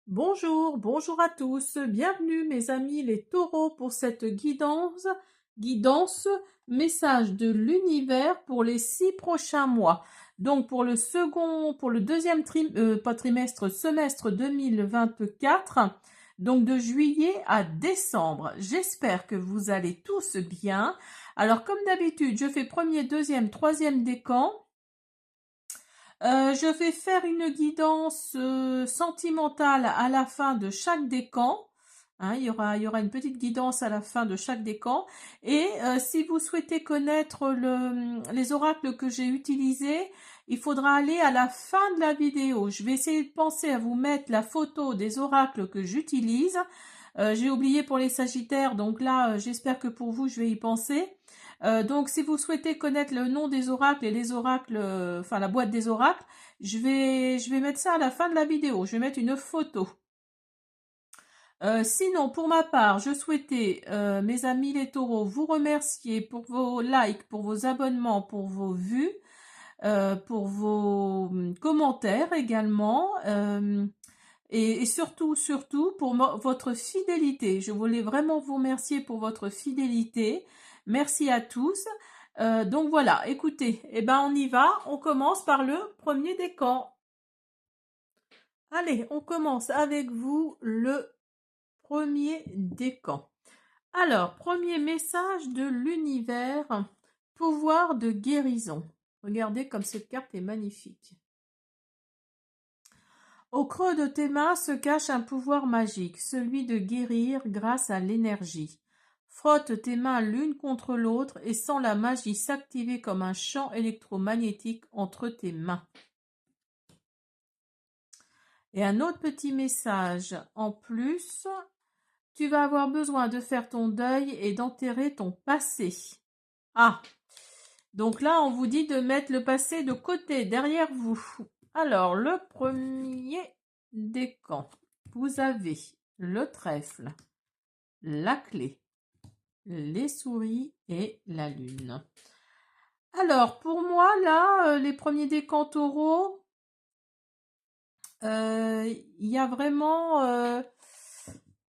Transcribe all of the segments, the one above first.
Bonjour, bonjour à tous, bienvenue mes amis les taureaux pour cette guidance message de l'univers pour les 6 prochains mois. Donc pour le deuxième pas trimestre, semestre 2024, donc de juillet à décembre. J'espère que vous allez tous bien. Alors comme d'habitude, je fais premier, deuxième, troisième décan. Je vais faire une guidance sentimentale à la fin de chaque décan. Hein, il y aura une petite guidance à la fin de chaque décan. Et si vous souhaitez connaître les oracles que j'ai utilisés, il faudra aller à la fin de la vidéo. Je vais essayer de penser à vous mettre la photo des oracles que j'utilise. J'ai oublié pour les Sagittaires, donc là, j'espère que pour vous, je vais y penser. Donc, si vous souhaitez connaître le nom des oracles et les oracles, enfin la boîte des oracles, je vais mettre ça à la fin de la vidéo. Je vais mettre une photo. Sinon, pour ma part, je souhaitais, mes amis les taureaux, vous remercier pour vos likes, pour vos abonnements, pour vos vues, pour vos commentaires également. Et surtout, pour votre fidélité. Je voulais vraiment vous remercier pour votre fidélité. Merci à tous. Donc voilà, écoutez, eh ben on y va. On commence par le premier décan. Allez, on commence avec vous le premier décan. Alors, premier message de l'univers, pouvoir de guérison. Regardez comme cette carte est magnifique. Au creux de tes mains se cache un pouvoir magique, celui de guérir grâce à l'énergie. Frotte tes mains l'une contre l'autre et sens la magie s'activer comme un champ électromagnétique entre tes mains. Et un autre petit message en plus, tu vas avoir besoin de faire ton deuil et d'enterrer ton passé. Ah, donc là on vous dit de mettre le passé de côté, derrière vous. Alors, le premier décan, vous avez le trèfle, la clé, les souris et la lune. Alors, pour moi, là, les premiers décans taureaux, il y a vraiment...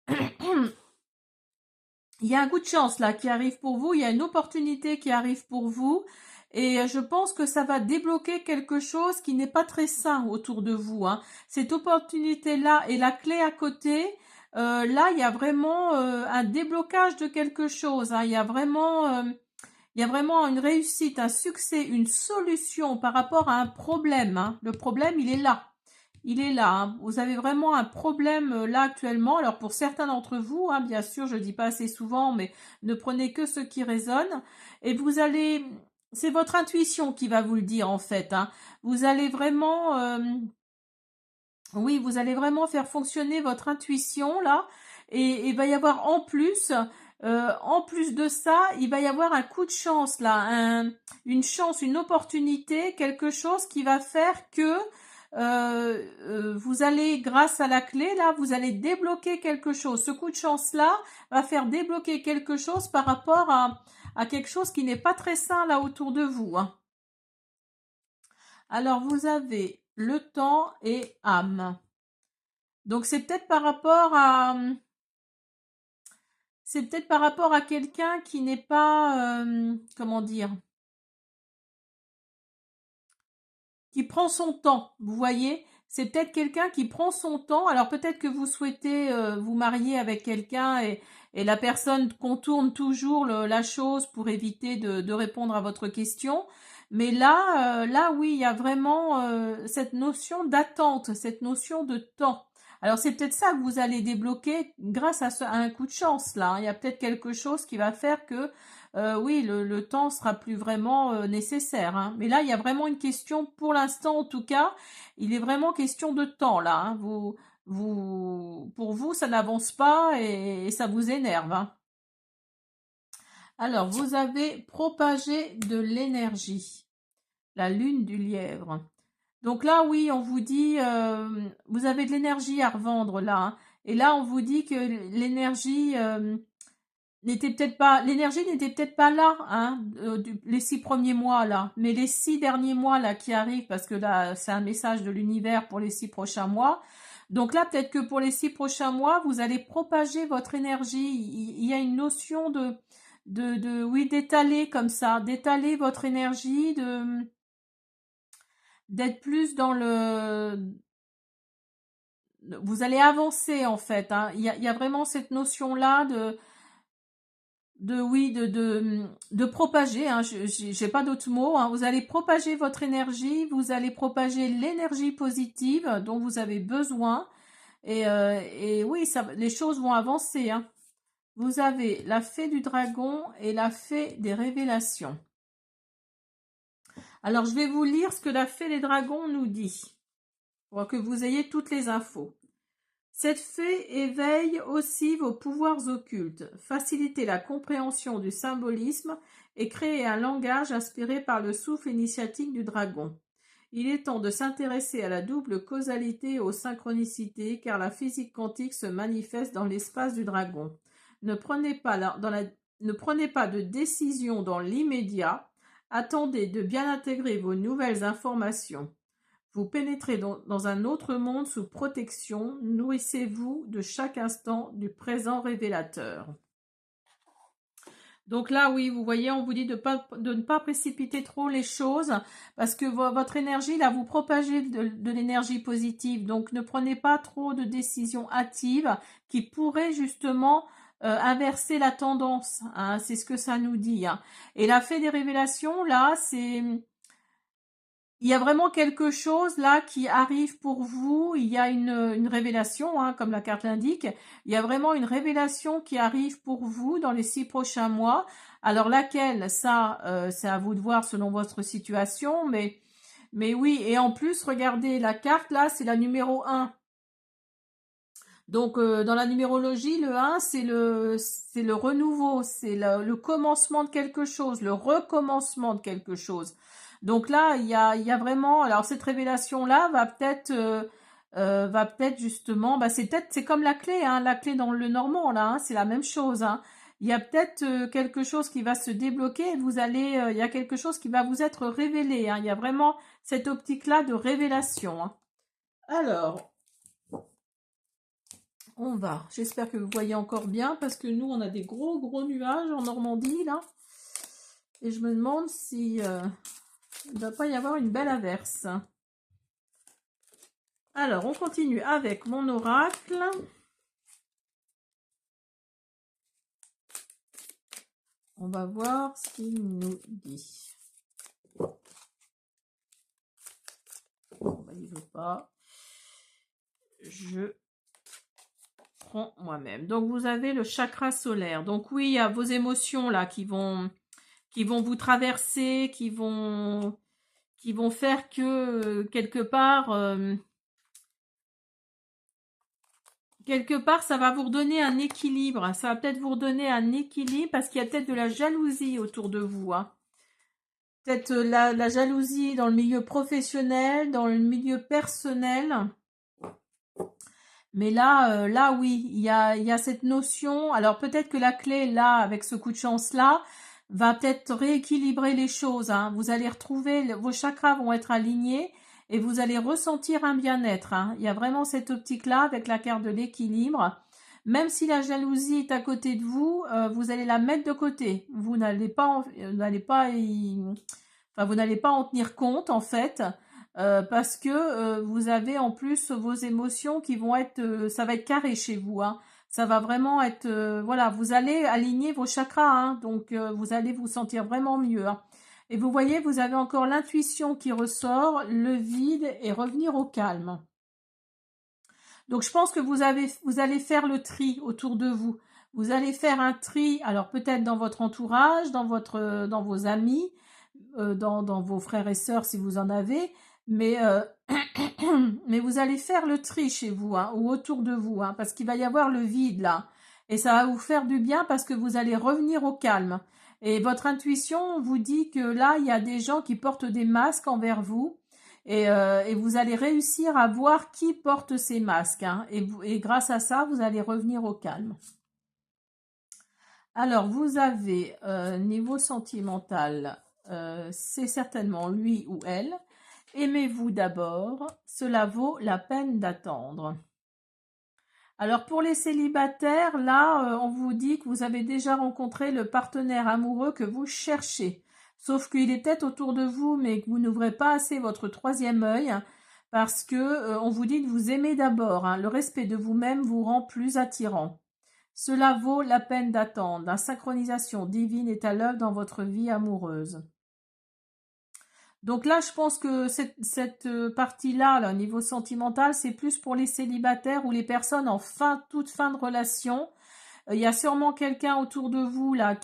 il y a un coup de chance là qui arrive pour vous, il y a une opportunité qui arrive pour vous. Et je pense que ça va débloquer quelque chose qui n'est pas très sain autour de vous. Hein. Cette opportunité-là et la clé à côté, là, il y a vraiment un déblocage de quelque chose. Hein. Il y a vraiment une réussite, un succès, une solution par rapport à un problème. Hein. Le problème, il est là. Il est là. Hein. Vous avez vraiment un problème là actuellement. Alors pour certains d'entre vous, hein, bien sûr, je ne dis pas assez souvent, mais ne prenez que ce qui résonne. Et vous allez, c'est votre intuition qui va vous le dire en fait. Hein. Vous allez vraiment, oui, vous allez vraiment faire fonctionner votre intuition là. Et il va y avoir en plus de ça, il va y avoir un coup de chance là, une chance, une opportunité, quelque chose qui va faire que vous allez, grâce à la clé là, vous allez débloquer quelque chose. Ce coup de chance là va faire débloquer quelque chose par rapport à quelque chose qui n'est pas très sain là autour de vous. Hein. Alors vous avez le temps et âme. Donc c'est peut-être par rapport à quelqu'un qui n'est pas comment dire, qui prend son temps, vous voyez, c'est peut-être quelqu'un qui prend son temps. Alors peut-être que vous souhaitez vous marier avec quelqu'un et la personne contourne toujours la chose pour éviter de répondre à votre question. Mais là oui, il y a vraiment cette notion d'attente, cette notion de temps. Alors c'est peut-être ça que vous allez débloquer grâce à un coup de chance là. Hein. Il y a peut-être quelque chose qui va faire que oui, le temps sera plus vraiment nécessaire. Hein. Mais là, il y a vraiment une question, pour l'instant en tout cas, il est vraiment question de temps là. Hein. Pour vous, ça n'avance pas et ça vous énerve. Hein. Alors, vous avez propagé de l'énergie, la lune du lièvre. Donc là, oui, on vous dit, vous avez de l'énergie à revendre là. Hein. Et là, on vous dit que l'énergie... l'énergie n'était peut-être pas là, hein, les 6 premiers mois là, mais les 6 derniers mois là qui arrivent, parce que là c'est un message de l'univers pour les 6 prochains mois, Donc là, peut-être que pour les 6 prochains mois, vous allez propager votre énergie. Il y a une notion oui, d'étaler comme ça, d'étaler votre énergie, d'être plus dans vous allez avancer en fait, hein. Il y a vraiment cette notion-là oui, de propager, hein. J'ai pas d'autres mots, hein. Vous allez propager votre énergie, vous allez propager l'énergie positive dont vous avez besoin. Et oui, les choses vont avancer, hein. Vous avez la fée du dragon et la fée des révélations. Alors, je vais vous lire ce que la fée des dragons nous dit, pour que vous ayez toutes les infos. Cette fée éveille aussi vos pouvoirs occultes, faciliter la compréhension du symbolisme et créer un langage inspiré par le souffle initiatique du dragon. Il est temps de s'intéresser à la double causalité et aux synchronicités, car la physique quantique se manifeste dans l'espace du dragon. Ne prenez pas de décision dans l'immédiat, attendez de bien intégrer vos nouvelles informations. Vous pénétrez dans un autre monde sous protection, nourrissez-vous de chaque instant du présent révélateur. Donc là, oui, vous voyez, on vous dit de ne pas précipiter trop les choses parce que votre énergie, là, vous propagez de l'énergie positive. Donc, ne prenez pas trop de décisions hâtives qui pourraient justement inverser la tendance, hein. C'est ce que ça nous dit, hein. Et la fée des révélations, là, il y a vraiment quelque chose là qui arrive pour vous. Il y a une révélation, hein, comme la carte l'indique. Il y a vraiment une révélation qui arrive pour vous dans les 6 prochains mois. Alors laquelle, ça, c'est à vous de voir selon votre situation. Mais oui, et en plus, regardez, la carte là, c'est la numéro 1. Donc dans la numérologie, le 1, c'est le renouveau, c'est le commencement de quelque chose, le recommencement de quelque chose. Donc là, il y a vraiment, alors cette révélation-là va peut-être justement, c'est comme la clé, hein, la clé dans le normand là, hein, c'est la même chose, hein. Il y a peut-être quelque chose qui va se débloquer et il y a quelque chose qui va vous être révélé, hein. Il y a vraiment cette optique-là de révélation, hein. Alors, j'espère que vous voyez encore bien parce que nous on a des gros nuages en Normandie là. Et je me demande si il ne va pas y avoir une belle averse. Alors on continue avec mon oracle. On va voir ce qu'il nous dit. Il ne veut pas. Je prends moi-même. Donc vous avez le chakra solaire. Donc oui, il y a vos émotions là qui vont vous traverser, qui vont faire que quelque part, ça va vous redonner un équilibre. Ça va peut-être vous redonner un équilibre parce qu'il y a peut-être de la jalousie autour de vous, hein. Peut-être la jalousie dans le milieu professionnel, dans le milieu personnel. Mais là, oui, il y a cette notion. Alors peut-être que la clé, là, avec ce coup de chance-là, va peut-être rééquilibrer les choses, hein. Vous allez retrouver, vos chakras vont être alignés et vous allez ressentir un bien-être, hein. Il y a vraiment cette optique-là avec la carte de l'équilibre. Même si la jalousie est à côté de vous, vous allez la mettre de côté. Vous n'allez pas en tenir compte, en fait. Parce que vous avez en plus vos émotions qui vont être, ça va être carré chez vous, hein. Ça va vraiment être, voilà, vous allez aligner vos chakras, hein, donc vous allez vous sentir vraiment mieux, hein. Et vous voyez, vous avez encore l'intuition qui ressort, le vide et revenir au calme. Donc je pense que vous allez faire le tri autour de vous. Vous allez faire un tri, alors peut-être dans votre entourage, dans vos amis, dans vos frères et sœurs si vous en avez, mais mais vous allez faire le tri chez vous, hein, ou autour de vous, hein, parce qu'il va y avoir le vide là, et ça va vous faire du bien parce que vous allez revenir au calme. Et votre intuition vous dit que là, il y a des gens qui portent des masques envers vous, et vous allez réussir à voir qui porte ces masques, hein, et grâce à ça, vous allez revenir au calme. Alors, vous avez niveau sentimental, c'est certainement lui ou elle. Aimez-vous d'abord, cela vaut la peine d'attendre. Alors pour les célibataires, là, on vous dit que vous avez déjà rencontré le partenaire amoureux que vous cherchez. Sauf qu'il est peut-être autour de vous, mais que vous n'ouvrez pas assez votre troisième œil, hein, parce que on vous dit de vous aimer d'abord, hein. Le respect de vous-même vous rend plus attirant. Cela vaut la peine d'attendre. La synchronisation divine est à l'œuvre dans votre vie amoureuse. Donc là, je pense que cette partie-là, là, au niveau sentimental, c'est plus pour les célibataires ou les personnes en toute fin de relation. Il y a sûrement quelqu'un autour de vous là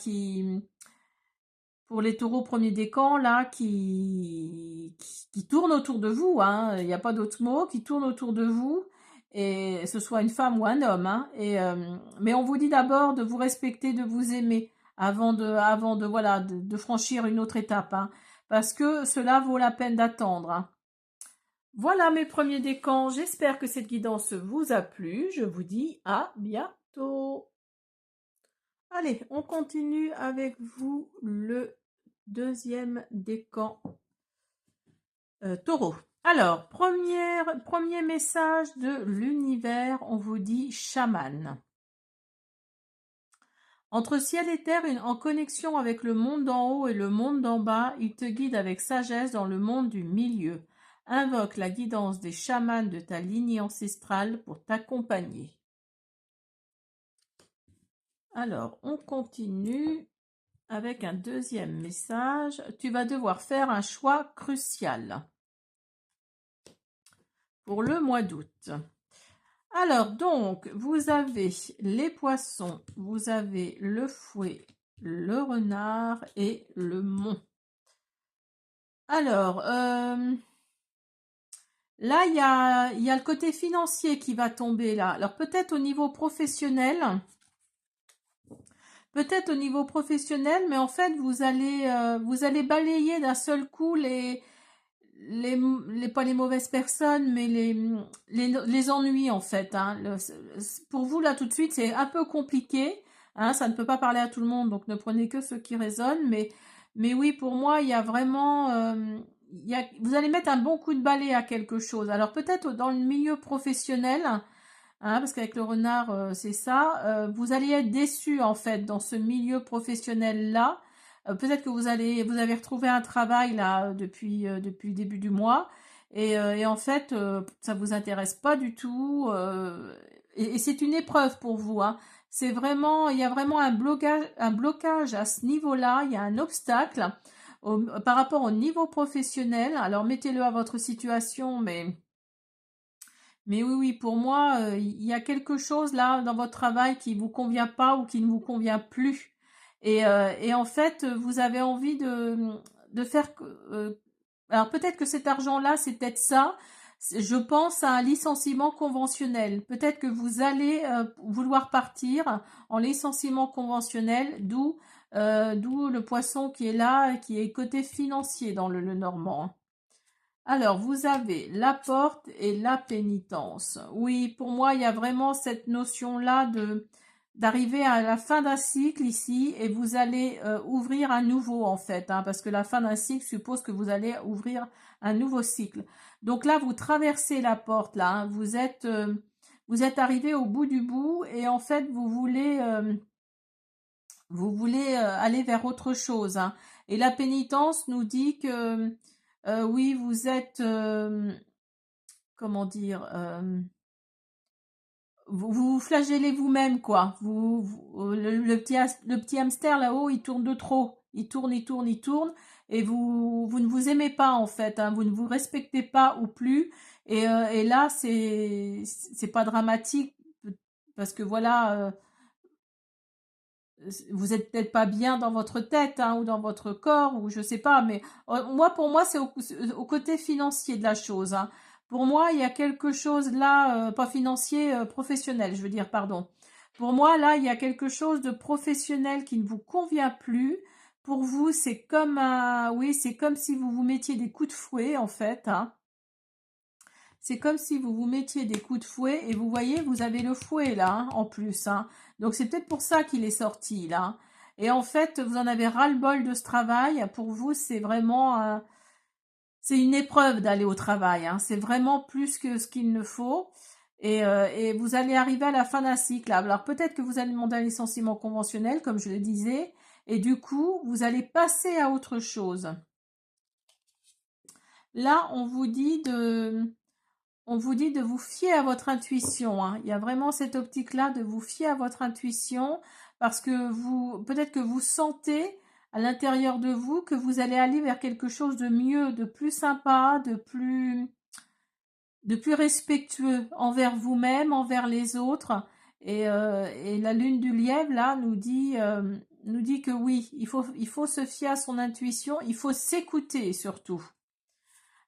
pour les taureaux premier décan là, qui tourne autour de vous, hein. Il n'y a pas d'autre mot, qui tourne autour de vous, et ce soit une femme ou un homme, hein. Mais on vous dit d'abord de vous respecter, de vous aimer, avant de voilà, de franchir une autre étape, hein, parce que cela vaut la peine d'attendre, hein. Voilà mes premiers décans, j'espère que cette guidance vous a plu. Je vous dis à bientôt. Allez, on continue avec vous le deuxième décan taureau. Alors, premier message de l'univers, on vous dit chaman. Entre ciel et terre, en connexion avec le monde d'en haut et le monde d'en bas, il te guide avec sagesse dans le monde du milieu. Invoque la guidance des chamans de ta lignée ancestrale pour t'accompagner. Alors, on continue avec un deuxième message. Tu vas devoir faire un choix crucial pour le mois d'août. Alors, donc, vous avez les poissons, vous avez le fouet, le renard et le mont. Alors, là, il y a le côté financier qui va tomber là. Alors, peut-être au niveau professionnel, mais en fait, vous allez balayer d'un seul coup pas les mauvaises personnes, mais les ennuis en fait, hein. Pour vous là tout de suite c'est un peu compliqué, hein, ça ne peut pas parler à tout le monde, donc ne prenez que ce qui résonne, mais oui, pour moi il y a vraiment vous allez mettre un bon coup de balai à quelque chose. Alors peut-être dans le milieu professionnel, hein, parce qu'avec le renard c'est ça, vous allez être déçu en fait dans ce milieu professionnel là. Peut-être que vous avez retrouvé un travail là depuis le début du mois, et en fait ça vous intéresse pas du tout, et c'est une épreuve pour vous, hein. Il y a vraiment un blocage à ce niveau-là. Il y a un obstacle par rapport au niveau professionnel. Alors mettez-le à votre situation, mais oui, oui, pour moi, il y a quelque chose là dans votre travail qui vous convient pas ou qui ne vous convient plus. Et en fait, vous avez envie de faire. Alors peut-être que cet argent-là, c'est peut-être ça. Je pense à un licenciement conventionnel. Peut-être que vous allez vouloir partir en licenciement conventionnel, d'où le poisson qui est là, qui est côté financier dans le normand. Alors, vous avez la porte et la pénitence. Oui, pour moi, il y a vraiment cette notion-là d'arriver à la fin d'un cycle ici, et vous allez ouvrir un nouveau en fait, hein, parce que la fin d'un cycle suppose que vous allez ouvrir un nouveau cycle. Donc là, vous traversez la porte là, hein, vous êtes arrivé au bout du bout, et en fait, vous voulez aller vers autre chose, hein. Et la pénitence nous dit que oui, vous êtes, comment dire, vous flagellez vous-même, quoi. Le petit hamster là-haut, il tourne de trop. Il tourne, il tourne, il tourne. Et vous ne vous aimez pas, en fait, hein. Vous ne vous respectez pas ou plus. Et là, c'est pas dramatique, parce que voilà, vous êtes peut-être pas bien dans votre tête, hein, ou dans votre corps, ou je sais pas, mais pour moi, c'est au côté financier de la chose, hein. Pour moi, il y a quelque chose là, pas financier, professionnel, je veux dire, pardon. Pour moi, là, il y a quelque chose de professionnel qui ne vous convient plus. Pour vous, oui, c'est comme si vous vous mettiez des coups de fouet, en fait, hein. C'est comme si vous vous mettiez des coups de fouet, et vous voyez, vous avez le fouet là, hein, en plus, hein. Donc c'est peut-être pour ça qu'il est sorti là. Et en fait, vous en avez ras-le-bol de ce travail. Pour vous, c'est vraiment, c'est une épreuve d'aller au travail, hein. C'est vraiment plus que ce qu'il ne faut. et vous allez arriver à la fin d'un cycle. Alors peut-être que vous allez demander un licenciement conventionnel, comme je le disais, et du coup, vous allez passer à autre chose. Là, on vous dit de vous fier à votre intuition, hein. Il y a vraiment cette optique-là de vous fier à votre intuition parce que peut-être que vous sentez à l'intérieur de vous que vous allez aller vers quelque chose de mieux, de plus sympa, de plus respectueux envers vous-même, envers les autres. Et la lune du lièvre, là, nous dit que oui, il faut se fier à son intuition, il faut s'écouter surtout.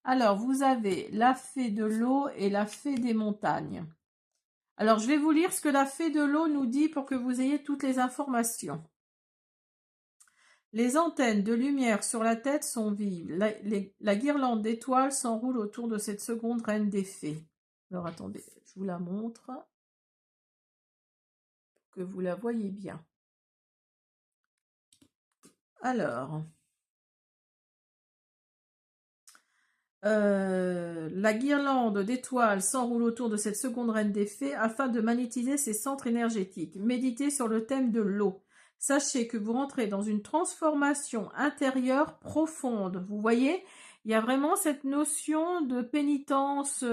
Alors, vous avez la fée de l'eau et la fée des montagnes. Alors, je vais vous lire ce que la fée de l'eau nous dit pour que vous ayez toutes les informations. Les antennes de lumière sur la tête sont vives. La guirlande d'étoiles s'enroule autour de cette seconde reine des fées. Alors, attendez, je vous la montre pour que vous la voyez bien. Alors, la guirlande d'étoiles s'enroule autour de cette seconde reine des fées afin de magnétiser ses centres énergétiques. Méditez sur le thème de l'eau. Sachez que vous rentrez dans une transformation intérieure profonde. Vous voyez, il y a vraiment cette notion de pénitence,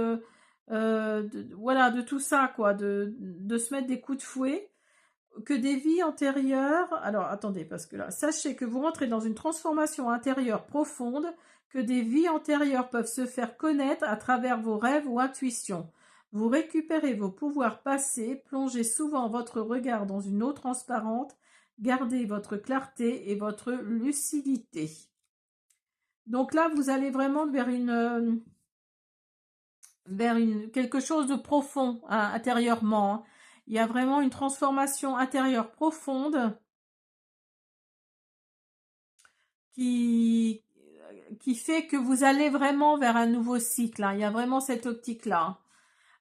voilà, de tout ça, quoi, de se mettre des coups de fouet, que des vies antérieures. Alors, attendez, parce que là, sachez que vous rentrez dans une transformation intérieure profonde, que des vies antérieures peuvent se faire connaître à travers vos rêves ou intuitions. Vous récupérez vos pouvoirs passés, plongez souvent votre regard dans une eau transparente, gardez votre clarté et votre lucidité. Donc là, vous allez vraiment vers quelque chose de profond, hein, intérieurement, hein. Il y a vraiment une transformation intérieure profonde qui, qui fait que vous allez vraiment vers un nouveau cycle, hein. Il y a vraiment cette optique-là.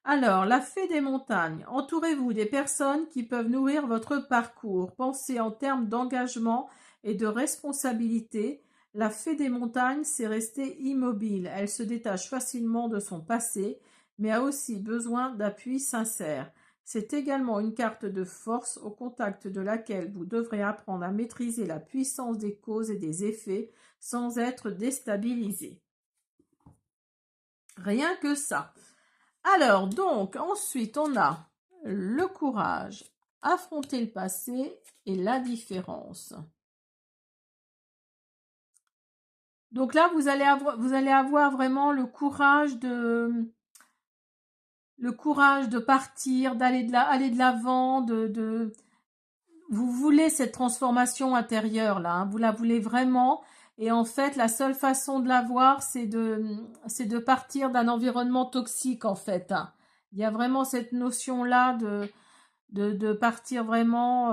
Alors, la fée des montagnes. Entourez-vous des personnes qui peuvent nourrir votre parcours. Pensez en termes d'engagement et de responsabilité. La fée des montagnes, c'est rester immobile. Elle se détache facilement de son passé, mais a aussi besoin d'appui sincère. C'est également une carte de force au contact de laquelle vous devrez apprendre à maîtriser la puissance des causes et des effets sans être déstabilisé. Rien que ça. Alors, donc, ensuite, on a le courage, affronter le passé et la différence. Donc là, vous allez avoir vraiment le courage de partir, aller de l'avant, vous voulez cette transformation intérieure là, hein, vous la voulez vraiment. Et en fait, la seule façon de l'avoir, c'est de partir d'un environnement toxique en fait, hein. Il y a vraiment cette notion là de partir vraiment.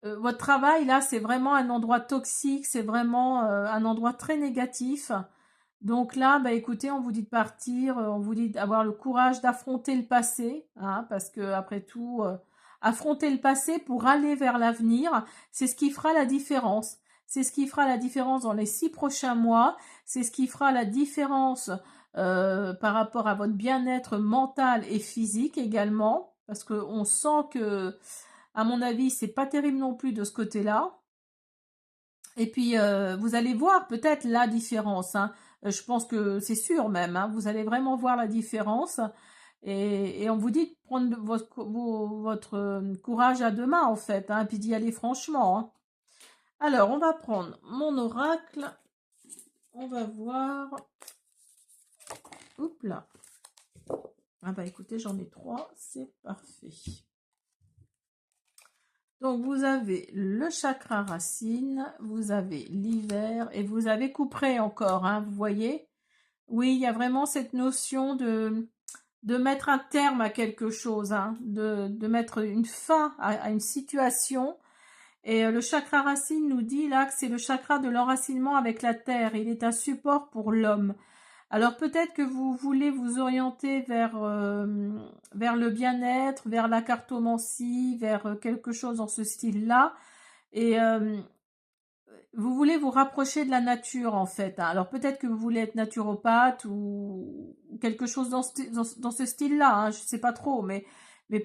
Votre travail là, c'est vraiment un endroit toxique, c'est vraiment un endroit très négatif. Donc là, bah écoutez, on vous dit de partir, on vous dit d'avoir le courage d'affronter le passé, hein, parce que après tout, affronter le passé pour aller vers l'avenir, c'est ce qui fera la différence. C'est ce qui fera la différence dans les 6 prochains mois. C'est ce qui fera la différence par rapport à votre bien-être mental et physique également, parce qu'on sent que, à mon avis, c'est pas terrible non plus de ce côté-là. Et puis, vous allez voir peut-être la différence, hein. Je pense que c'est sûr même, hein. Vous allez vraiment voir la différence. Et on vous dit de prendre votre courage à deux mains, en fait, hein, puis d'y aller franchement, hein. Alors, on va prendre mon oracle. On va voir. Oups là. Ah bah écoutez, j'en ai 3, c'est parfait. Donc vous avez le chakra racine, vous avez l'hiver et vous avez couperet encore, hein, vous voyez? Oui, il y a vraiment cette notion de mettre un terme à quelque chose, hein, de mettre une fin à une situation. Et le chakra racine nous dit là que c'est le chakra de l'enracinement avec la terre. Il est un support pour l'homme. Alors peut-être que vous voulez vous orienter vers le bien-être, vers la cartomancie, vers quelque chose dans ce style-là. Et vous voulez vous rapprocher de la nature en fait, hein. Alors peut-être que vous voulez être naturopathe ou quelque chose dans ce style-là, hein, je sais pas trop, mais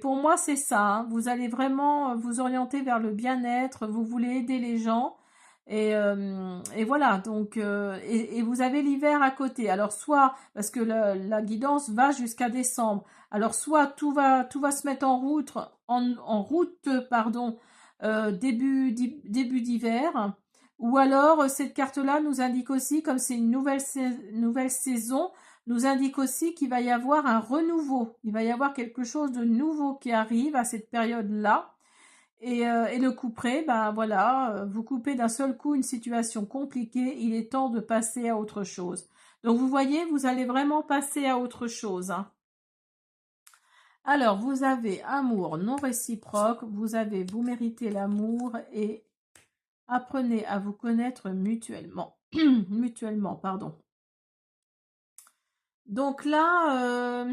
pour moi c'est ça, hein. Vous allez vraiment vous orienter vers le bien-être, vous voulez aider les gens et voilà, donc et vous avez l'hiver à côté. Alors soit parce que la guidance va jusqu'à décembre, alors soit tout va se mettre en route, pardon, début d'hiver. Ou alors, cette carte-là nous indique aussi, comme c'est une nouvelle saison, nous indique aussi qu'il va y avoir un renouveau. Il va y avoir quelque chose de nouveau qui arrive à cette période-là. Et le couperet, ben voilà, vous coupez d'un seul coup une situation compliquée, il est temps de passer à autre chose. Donc vous voyez, vous allez vraiment passer à autre chose, hein. Alors, vous avez amour non réciproque, vous avez vous méritez l'amour et apprenez à vous connaître mutuellement. Mutuellement, pardon. Donc là,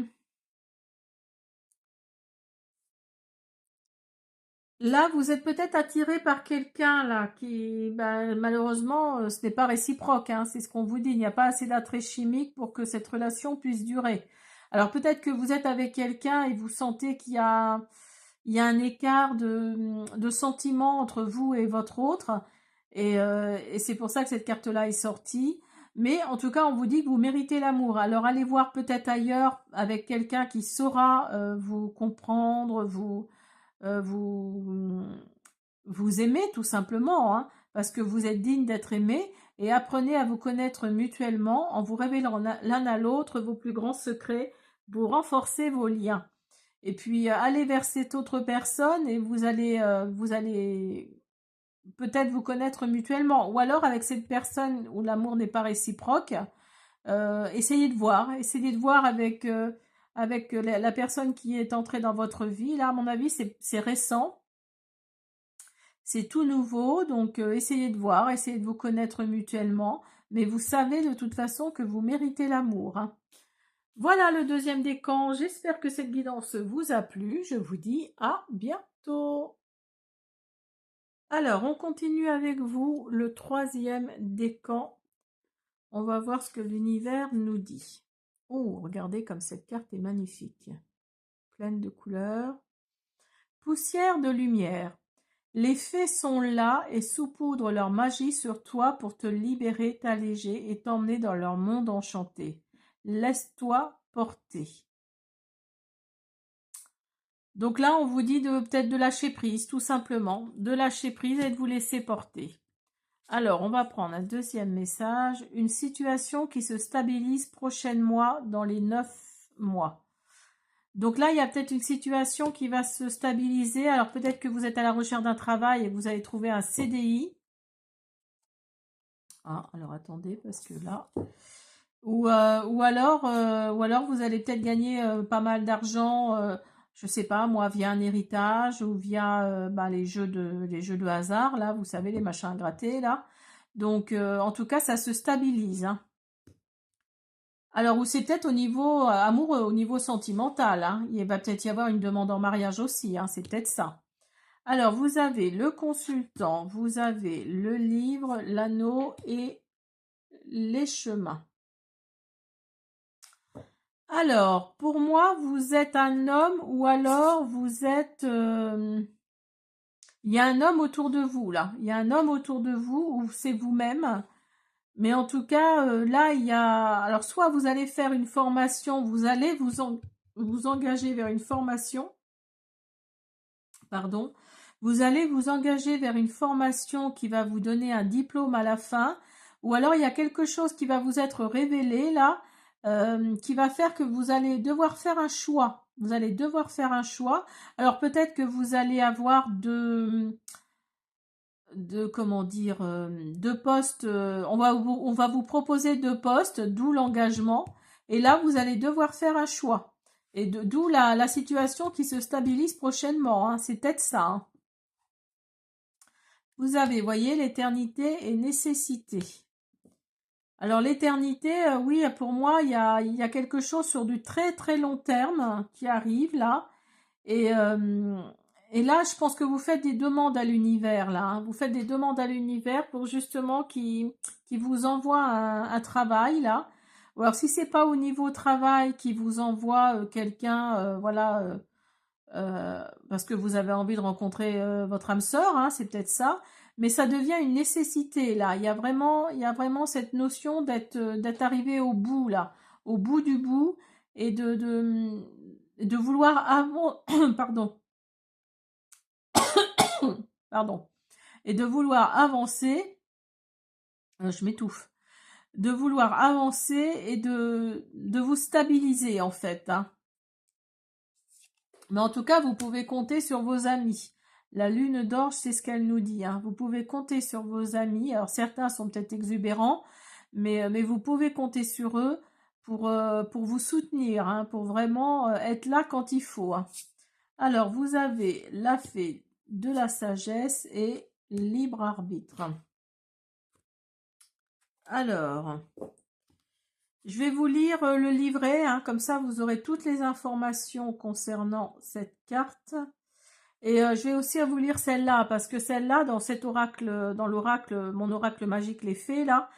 vous êtes peut-être attiré par quelqu'un là qui, ben, malheureusement, ce n'est pas réciproque, hein, c'est ce qu'on vous dit. Il n'y a pas assez d'attrait chimique pour que cette relation puisse durer. Alors peut-être que vous êtes avec quelqu'un et vous sentez qu'il y a un écart de sentiments entre vous et votre autre, et c'est pour ça que cette carte-là est sortie. Mais en tout cas, on vous dit que vous méritez l'amour. Alors allez voir peut-être ailleurs avec quelqu'un qui saura vous comprendre, vous vous aimez tout simplement, hein, parce que vous êtes digne d'être aimé, et apprenez à vous connaître mutuellement en vous révélant l'un à l'autre vos plus grands secrets pour renforcer vos liens. Et puis allez vers cette autre personne et vous allez peut-être vous connaître mutuellement. Ou alors avec cette personne où l'amour n'est pas réciproque, essayez de voir avec la personne qui est entrée dans votre vie. Là, à mon avis, c'est récent, c'est tout nouveau, donc essayez de voir, essayez de vous connaître mutuellement, mais vous savez de toute façon que vous méritez l'amour, hein. Voilà le deuxième décan. J'espère que cette guidance vous a plu. Je vous dis à bientôt. Alors, on continue avec vous le troisième décan. On va voir ce que l'univers nous dit. Oh, regardez comme cette carte est magnifique. Pleine de couleurs. Poussière de lumière. Les fées sont là et saupoudrent leur magie sur toi pour te libérer, t'alléger et t'emmener dans leur monde enchanté. Laisse-toi porter. Donc là, on vous dit peut-être de lâcher prise, tout simplement. De lâcher prise et de vous laisser porter. Alors, on va prendre un deuxième message. Une situation qui se stabilise prochainement dans les 9 mois. Donc là, il y a peut-être une situation qui va se stabiliser. Alors peut-être que vous êtes à la recherche d'un travail et vous allez trouver un CDI. Ah, alors attendez, parce que là... Ou alors vous allez peut-être gagner pas mal d'argent, je sais pas moi, via un héritage ou via les jeux de hasard, là, vous savez, les machins à gratter, là. Donc, en tout cas, ça se stabilise, hein. Alors, ou c'est peut-être au niveau amoureux, au niveau sentimental, hein. Il va peut-être y avoir une demande en mariage aussi, hein, c'est peut-être ça. Alors, vous avez le consultant, vous avez le livre, l'anneau et les chemins. Alors, pour moi, vous êtes un homme ou alors vous êtes... il y a un homme autour de vous, là. Il y a un homme autour de vous ou c'est vous-même. Mais en tout cas, là, il y a... Alors, soit vous allez faire une formation, vous allez vous engager vers une formation. Pardon. Vous allez vous engager vers une formation qui va vous donner un diplôme à la fin. Ou alors, il y a quelque chose qui va vous être révélé, là, qui va faire que vous allez devoir faire un choix. Vous allez devoir faire un choix. Alors, peut-être que vous allez avoir comment dire, deux postes. On va vous proposer deux postes, d'où l'engagement. Et là, vous allez devoir faire un choix. Et d'où la situation qui se stabilise prochainement, hein. C'est peut-être ça, hein. Vous avez, voyez, l'éternité et nécessité. Alors l'éternité, oui, pour moi, il y a quelque chose sur du très très long terme qui arrive là. Et, Et là, je pense que vous faites des demandes à l'univers, là, hein. Vous faites des demandes à l'univers pour justement qui vous envoie un travail, là. Ou alors, si c'est pas au niveau travail, qui vous envoie quelqu'un, voilà, parce que vous avez envie de rencontrer votre âme sœur, hein, c'est peut-être ça. Mais ça devient une nécessité, là. Il y a vraiment cette notion d'être arrivé au bout, là, au bout du bout, et de vouloir avant, pardon, pardon, et de vouloir avancer, je m'étouffe, de vouloir avancer et de vous stabiliser en fait, hein. Mais en tout cas, vous pouvez compter sur vos amis. La lune d'orge, c'est ce qu'elle nous dit, hein. Vous pouvez compter sur vos amis. Alors certains sont peut-être exubérants, mais vous pouvez compter sur eux pour vous soutenir, hein, pour vraiment être là quand il faut, hein. Alors, vous avez la fée de la sagesse et libre arbitre. Alors, je vais vous lire le livret, hein, comme ça vous aurez toutes les informations concernant cette carte. Et je vais aussi vous lire celle-là, parce que celle-là, dans cet oracle, dans l'oracle, mon oracle magique les fées, là,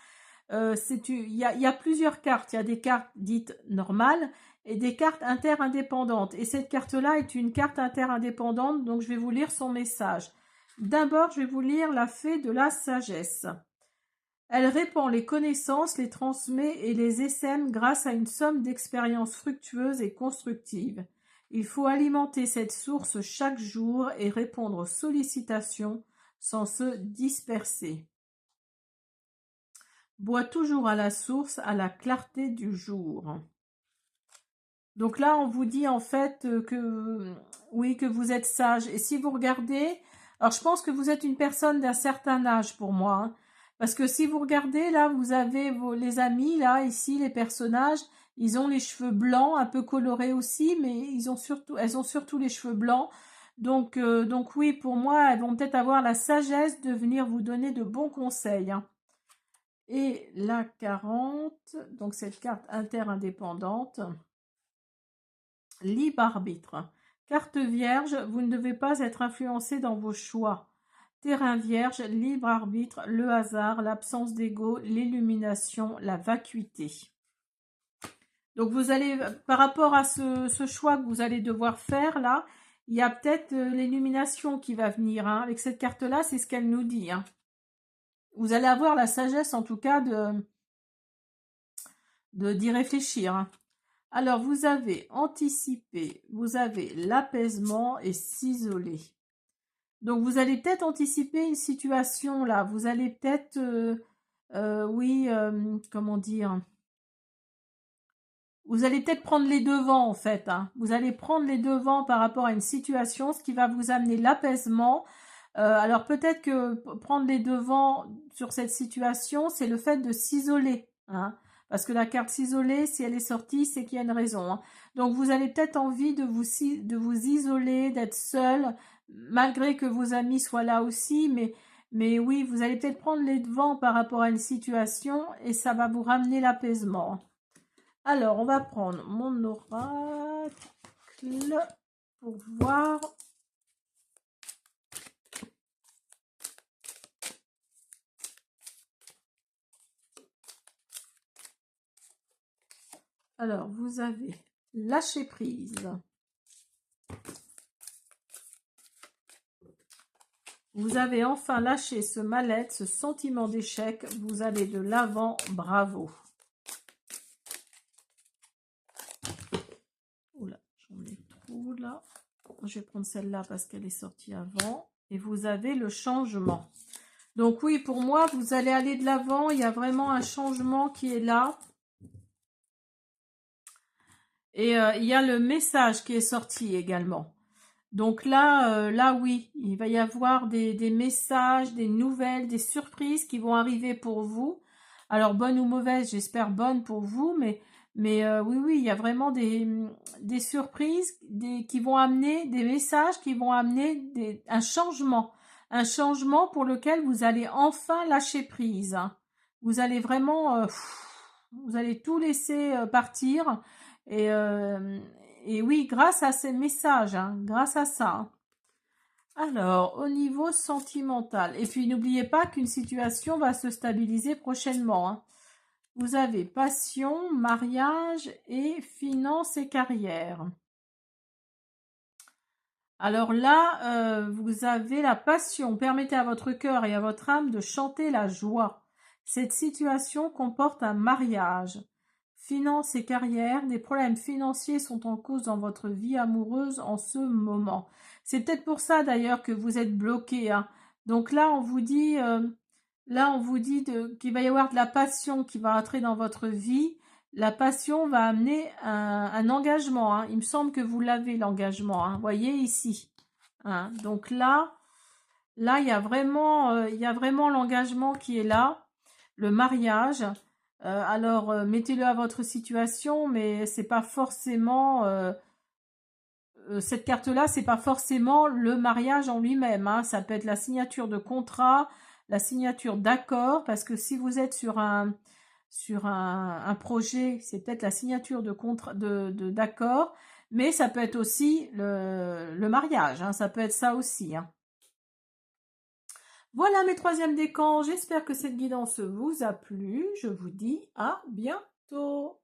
il y a plusieurs cartes. Il y a des cartes dites normales et des cartes interindépendantes. Et cette carte-là est une carte interindépendante, donc je vais vous lire son message. D'abord, je vais vous lire la fée de la sagesse. Elle répand les connaissances, les transmet et les essaime grâce à une somme d'expériences fructueuses et constructives. Il faut alimenter cette source chaque jour et répondre aux sollicitations sans se disperser. Bois toujours à la source, à la clarté du jour. Donc là, on vous dit en fait que oui, que vous êtes sage. Et si vous regardez, alors je pense que vous êtes une personne d'un certain âge pour moi, hein. Parce que si vous regardez, là, vous avez les amis, là, ici, les personnages, ils ont les cheveux blancs, un peu colorés aussi, mais elles ont surtout les cheveux blancs. Donc oui, pour moi, elles vont peut-être avoir la sagesse de venir vous donner de bons conseils, hein. Et la 40, donc cette carte interindépendante, libre arbitre. Carte vierge, vous ne devez pas être influencé dans vos choix. Terrain vierge, libre arbitre, le hasard, l'absence d'ego, l'illumination, la vacuité. Donc vous allez, par rapport à ce choix que vous allez devoir faire là, il y a peut-être l'illumination qui va venir, hein. Avec cette carte-là, c'est ce qu'elle nous dit, hein. Vous allez avoir la sagesse en tout cas d'y réfléchir, hein. Alors, vous avez anticipé, vous avez l'apaisement et s'isoler. Donc, vous allez peut-être anticiper une situation là. Vous allez peut-être, oui, comment dire, vous allez peut-être prendre les devants en fait, hein. Vous allez prendre les devants par rapport à une situation, ce qui va vous amener l'apaisement. Alors, peut-être que prendre les devants sur cette situation, c'est le fait de s'isoler, hein. Parce que la carte s'isoler, si elle est sortie, c'est qu'il y a une raison, hein. Donc, vous avez peut-être envie de vous isoler, d'être seul, malgré que vos amis soient là aussi. Mais oui, vous allez peut-être prendre les devants par rapport à une situation et ça va vous ramener l'apaisement. Alors, on va prendre mon oracle pour voir. Alors, vous avez lâché prise. Vous avez enfin lâché ce mal-être, ce sentiment d'échec. Vous allez de l'avant, bravo. Oula, j'en ai trop là. Je vais prendre celle-là parce qu'elle est sortie avant. Et vous avez le changement. Donc oui, pour moi, vous allez aller de l'avant. Il y a vraiment un changement qui est là. Et il y a le message qui est sorti également. Donc là oui, il va y avoir des messages, des nouvelles, des surprises qui vont arriver pour vous. Alors bonnes ou mauvaises, j'espère bonnes pour vous, mais oui, il y a vraiment des surprises qui vont amener, des messages qui vont amener un changement pour lequel vous allez enfin lâcher prise, hein. Vous allez vraiment, vous allez tout laisser partir. Et oui, grâce à ces messages, hein, grâce à ça, hein. Alors, au niveau sentimental, et puis n'oubliez pas qu'une situation va se stabiliser prochainement, hein. Vous avez passion, mariage et finances et carrière. Alors là, vous avez la passion. Permettez à votre cœur et à votre âme de chanter la joie. Cette situation comporte un mariage. Finances et carrière, des problèmes financiers sont en cause dans votre vie amoureuse en ce moment. C'est peut-être pour ça d'ailleurs que vous êtes bloqué, hein. Donc là on vous dit qu'il va y avoir de la passion qui va entrer dans votre vie. La passion va amener un engagement, hein. Il me semble que vous l'avez, l'engagement, hein. Voyez ici, hein. Donc là, il y a vraiment l'engagement qui est là, le mariage. Alors, mettez-le à votre situation, mais c'est pas forcément cette carte-là, c'est pas forcément le mariage en lui-même, hein. Ça peut être la signature de contrat, la signature d'accord, parce que si vous êtes sur un projet, c'est peut-être la signature de contrat d'accord, mais ça peut être aussi le mariage, hein. Ça peut être ça aussi, hein. Voilà mes troisièmes décans. J'espère que cette guidance vous a plu. Je vous dis à bientôt.